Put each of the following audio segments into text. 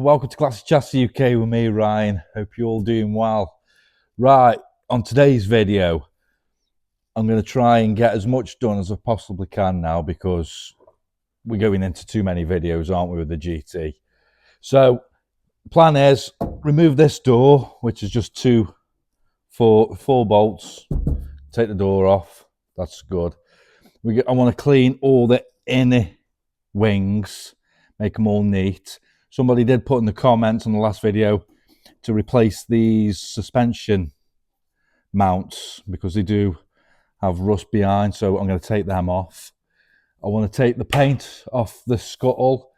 welcome to Classic Chassis UK with me, Ryan. Hope you're all doing well. Right, on today's video, I'm going to try and get as much done as I possibly can now because we're going into too many videos, aren't we, with the GT? So, plan is, remove this door, which is just four bolts. Take the door off. That's good. I want to clean all the inner wings, make them all neat. Somebody did put in the comments on the last video to replace these suspension mounts because they do have rust behind, so I'm going to take them off. I want to take the paint off the scuttle,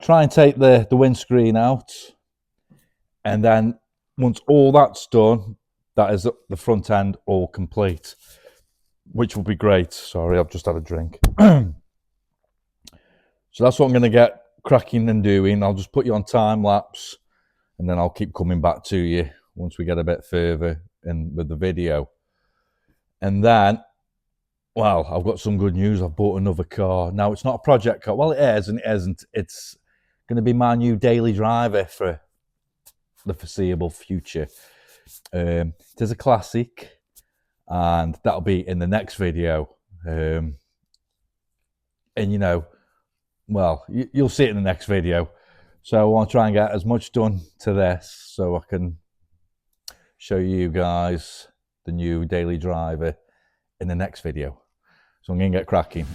try and take the windscreen out, and then once all that's done, that is the front end all complete, which will be great. Sorry, I've just had a drink. So that's what I'm going to get cracking and doing. I'll just put you on time lapse and then I'll keep coming back to you once we get a bit further in with the video. And then, well, I've got some good news. I've bought another car. Now, it's not a project car. Well, it is and it isn't. It's going to be my new daily driver for the foreseeable future. It is a classic and that'll be in the next video. And you know, well, you'll see it in the next video. So I want to try and get as much done to this so I can show you guys the new daily driver in the next video. So I'm going to get cracking.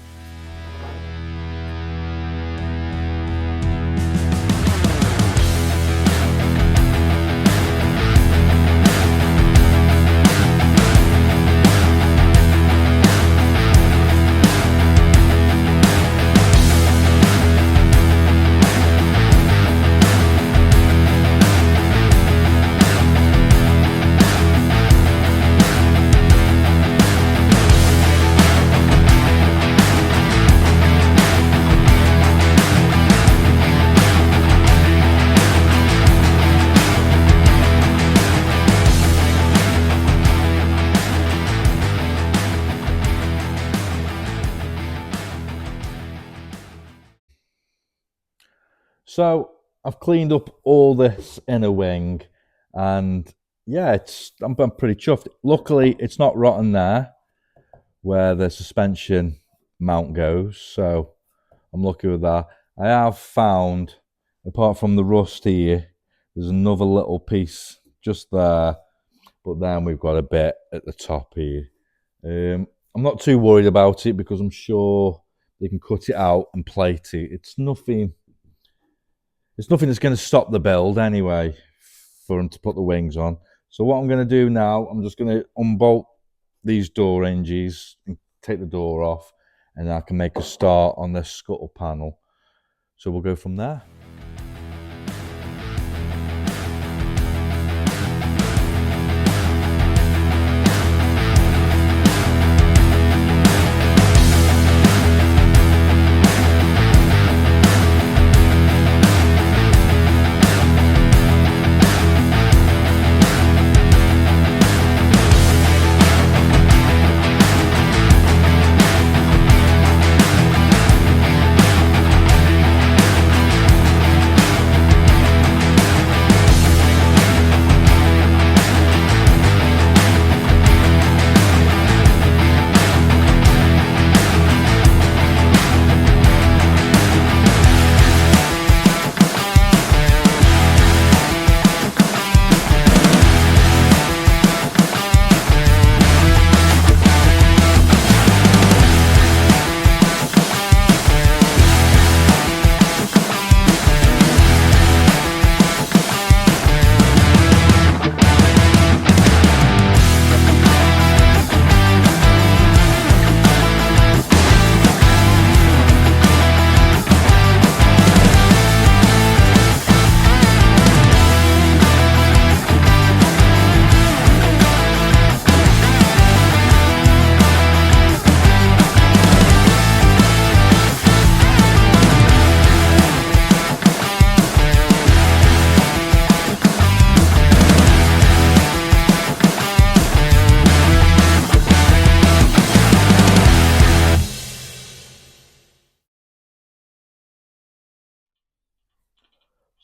So I've cleaned up all this inner wing and yeah, I'm pretty chuffed. Luckily, it's not rotten there where the suspension mount goes, so I'm lucky with that. I have found, apart from the rust here, there's another little piece just there, but then we've got a bit at the top here. I'm not too worried about it because I'm sure they can cut it out and plate it. It's nothing that's going to stop the build anyway for them to put the wings on. So what I'm going to do now, I'm just going to unbolt these door hinges and take the door off, and I can make a start on this scuttle panel. So we'll go from there.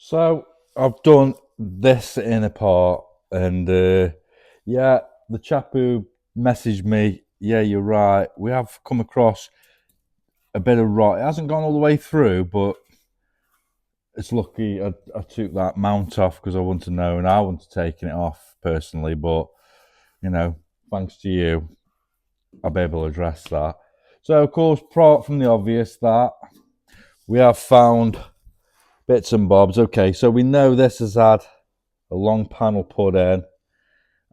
So I've done this inner part, and yeah, the chap who messaged me, yeah, you're right. We have come across a bit of rot. It hasn't gone all the way through, but it's lucky I took that mount off because I wouldn't have known. I wouldn't have taken it off personally, but you know, thanks to you, I'll be able to address that. So, of course, apart from the obvious, that we have found bits and bobs. Okay, so we know this has had a long panel put in,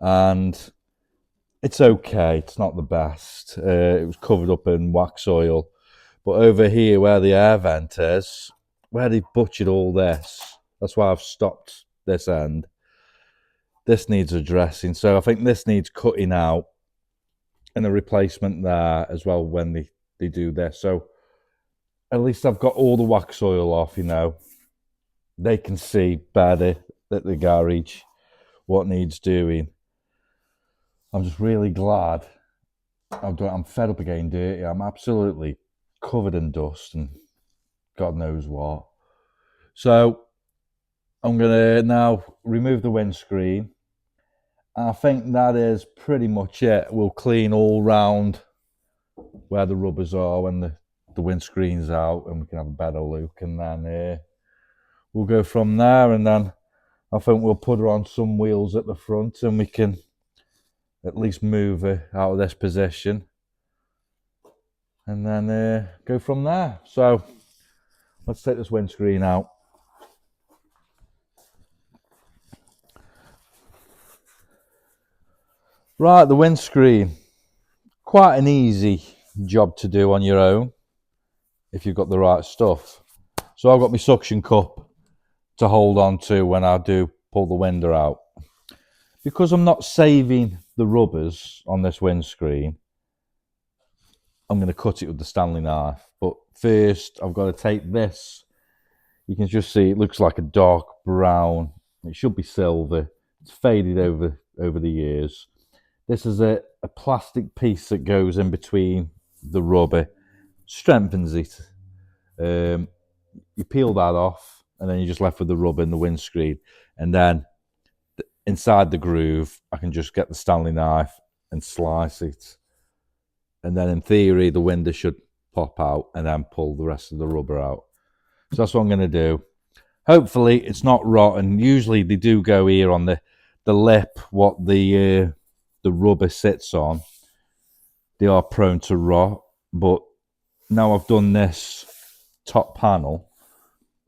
and it's okay. It's not the best. It was covered up in wax oil, but over here where the air vent is, where they've butchered all this, that's why I've stopped this end. This needs addressing, so I think this needs cutting out and a replacement there as well when they do this. So at least I've got all the wax oil off, you know. They can see better at the garage what needs doing. I'm just really glad. I'm fed up of getting dirty. I'm absolutely covered in dust and God knows what. So I'm gonna now remove the windscreen. I think that is pretty much it. We'll clean all round where the rubbers are when the windscreen's out, and we can have a better look, and then we'll go from there. And then I think we'll put her on some wheels at the front, and we can at least move her out of this position, and then go from there. So let's take this windscreen out. Right, the windscreen, quite an easy job to do on your own if you've got the right stuff. So I've got my suction cup to hold on to when I do pull the window out. Because I'm not saving the rubbers on this windscreen, I'm going to cut it with the Stanley knife. But first, I've got to take this. You can just see it looks like a dark brown. It should be silver. It's faded over the years. This is a plastic piece that goes in between the rubber, strengthens it. You peel that off, and then you're just left with the rubber and the windscreen. And then inside the groove, I can just get the Stanley knife and slice it. And then in theory, the window should pop out and then pull the rest of the rubber out. So that's what I'm going to do. Hopefully it's not rotten. Usually they do go here on the lip, what the rubber sits on. They are prone to rot, but now I've done this top panel,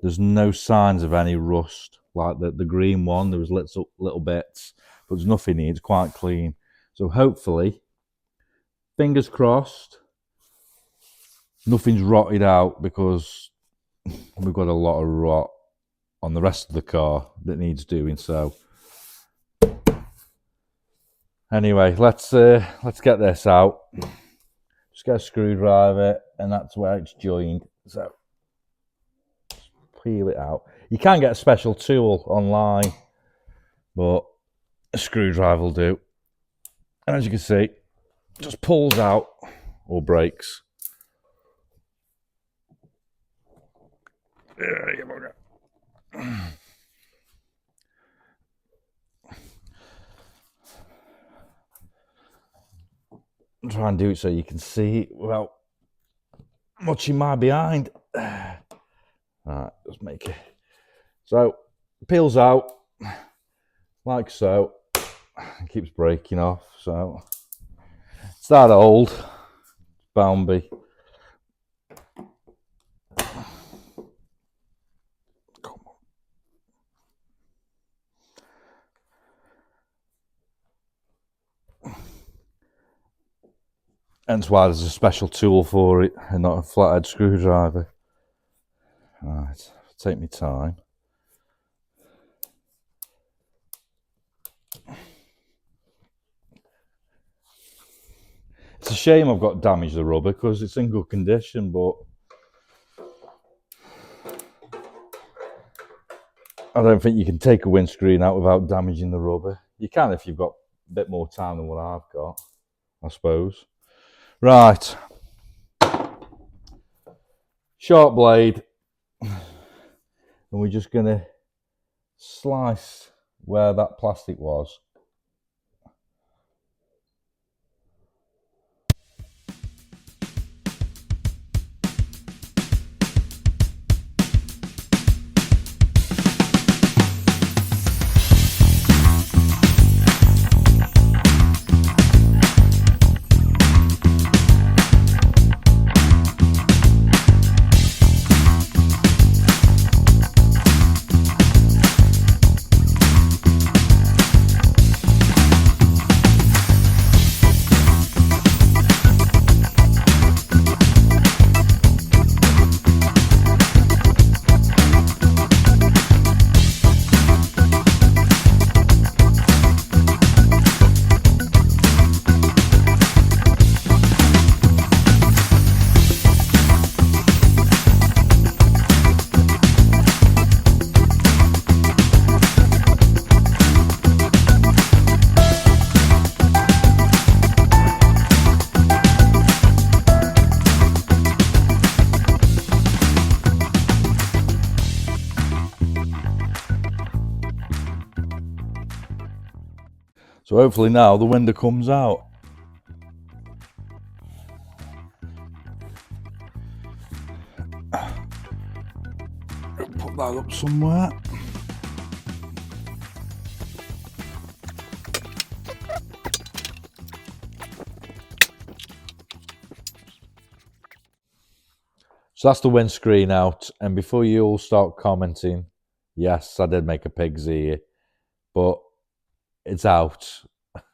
there's no signs of any rust. Like the green one, there was little bits, but there's nothing here. It's quite clean. So hopefully, fingers crossed, nothing's rotted out, because we've got a lot of rot on the rest of the car that needs doing. So anyway, let's get this out. Just get a screwdriver, and that's where it's joined. So peel it out. You can get a special tool online, but a screwdriver will do. And as you can see, it just pulls out or breaks. Try and do it so you can see it without much in my behind. Right, let's make it. So it peels out like so. It keeps breaking off. So it's that old. It's bound be. Come on. Hence why there's a special tool for it and not a flathead screwdriver. Right, take my time. It's a shame I've got damaged the rubber because it's in good condition, but I don't think you can take a windscreen out without damaging the rubber. You can if you've got a bit more time than what I've got, I suppose. Right. Sharp blade. And we're just going to slice where that plastic was. So hopefully now the window comes out. Put that up somewhere. So that's the windscreen out. And before you all start commenting, yes, I did make a pig's ear, but it's out.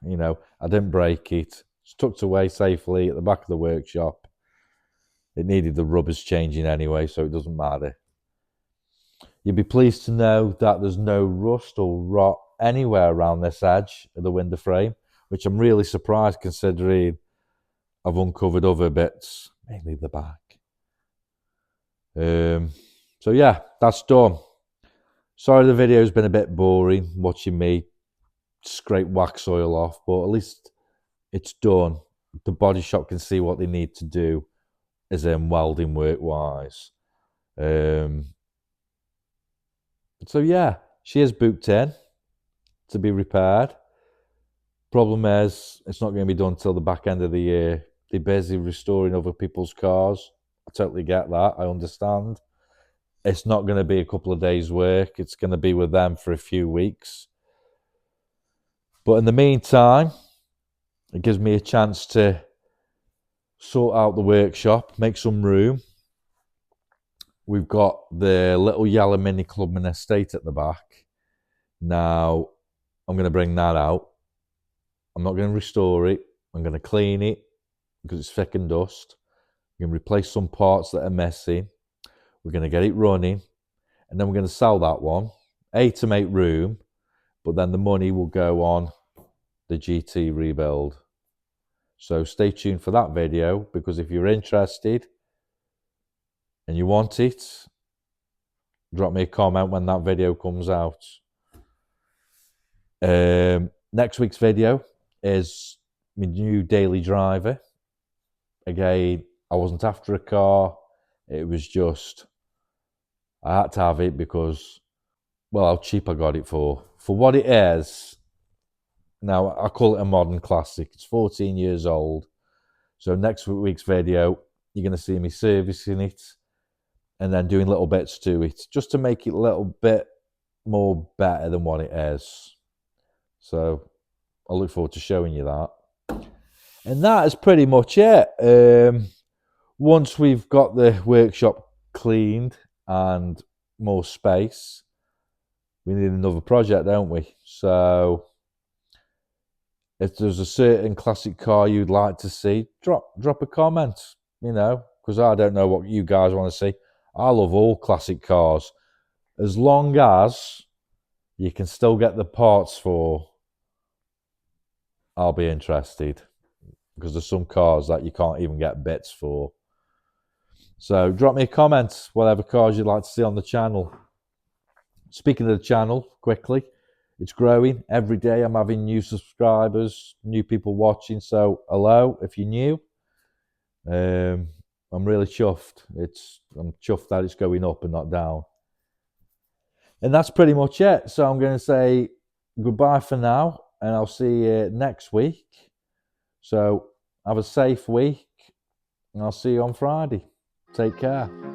You know, I didn't break it. It's tucked away safely at the back of the workshop. It needed the rubbers changing anyway, so it doesn't matter. You'd be pleased to know that there's no rust or rot anywhere around this edge of the window frame, which I'm really surprised considering I've uncovered other bits, mainly the back. So yeah, that's done. Sorry the video's been a bit boring, watching me scrape wax oil off, but at least it's done. The body shop can see what they need to do, as in welding work wise. So yeah, she is booked in to be repaired. Problem is, it's not going to be done till the back end of the year. They're busy restoring other people's cars. I totally get that. I understand. It's not going to be a couple of days' work. It's going to be with them for a few weeks. But in the meantime, it gives me a chance to sort out the workshop, make some room. We've got the little yellow Mini Clubman estate at the back. Now, I'm going to bring that out. I'm not going to restore it. I'm going to clean it because it's thick and dust. I'm going to replace some parts that are missing. We're going to get it running. And then we're going to sell that one. A, to make room. But then the money will go on the GT rebuild. So stay tuned for that video, because if you're interested and you want it, drop me a comment when that video comes out. Next week's video is my new daily driver. Again, I wasn't after a car. It was just, I had to have it because, well, how cheap I got it for. For what it is, now I call it a modern classic. It's 14 years old. So next week's video, you're going to see me servicing it and then doing little bits to it, just to make it a little bit more better than what it is. So I look forward to showing you that. And that is pretty much it. Once we've got the workshop cleaned and more space, we need another project, don't we? So if there's a certain classic car you'd like to see, drop a comment, you know, because I don't know what you guys want to see. I love all classic cars, as long as you can still get the parts for, I'll be interested, because there's some cars that you can't even get bits for. So drop me a comment, whatever cars you'd like to see on the channel. Speaking of the channel, quickly, it's growing every day. I'm having new subscribers, new people watching. So hello, if you're new. I'm really chuffed. I'm chuffed that it's going up and not down. And that's pretty much it. So I'm going to say goodbye for now, and I'll see you next week. So have a safe week, and I'll see you on Friday. Take care.